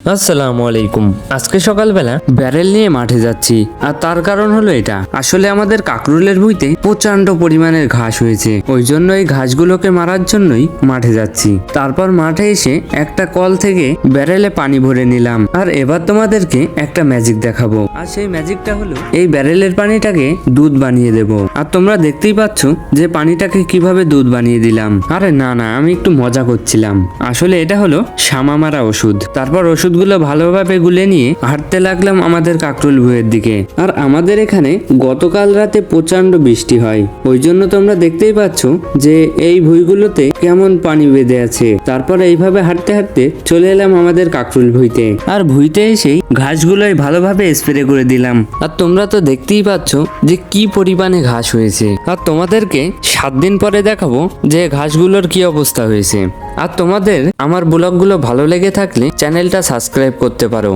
আসসালামু আলাইকুম। আজকে সকালবেলা ব্যারেল নিয়ে মাঠে যাচ্ছি, আর তার কারণ হলো এটা। আসলে আমাদের কাকরুলের ভুঁইতে প্রচন্ড পরিমাণের ঘাস হয়েছে, ওই জন্য এই ঘাসগুলোকে মারার জন্যই মাঠে যাচ্ছি। তারপর মাঠে এসে একটা কল থেকে ব্যারেলে পানি ভরে নিলাম, আর এবার তোমাদেরকে একটা ম্যাজিক দেখাবো। আর সেই ম্যাজিকটা হলো এই ব্যারেলের পানিটাকে দুধ বানিয়ে দেব। আর তোমরা দেখতেই পাচ্ছ যে পানিটাকে কিভাবে দুধ বানিয়ে দিলাম। আরে না না, আমি একটু মজা করছিলাম। আসলে এটা হলো শামা মারা ওষুধ। তারপর ওষুধগুলো ভালোভাবে গুলে নিয়ে হাঁটতে লাগলাম আমাদের কাকরুল ভুঁইয়ের দিকে। আর আমাদের এখানে গতকাল রাতে প্রচন্ড বৃষ্টি হয়, ওই জন্য তোমরা দেখতেই পাচ্ছ যে এই ভুঁইগুলোতে কেমন পানি বেঁধে আছে। তারপর এইভাবে হাঁটতে হাঁটতে চলে এলাম আমাদের কাকরুল ভুঁইতে, আর ভুঁইতে এসেই ঘাসগুলোই ভালোভাবে স্প্রে করে দিলাম। আর তোমরা তো দেখতেই পাচ্ছ যে কি পরিমাণে ঘাস হয়েছে। আর তোমাদেরকে 7 দিন পরে দেখাবো যে ঘাসগুলোর কি অবস্থা হয়েছে। আর তোমাদের আমার ব্লগগুলো ভালো লেগে থাকলে চ্যানেলটা সাবস্ক্রাইব করতে পারো।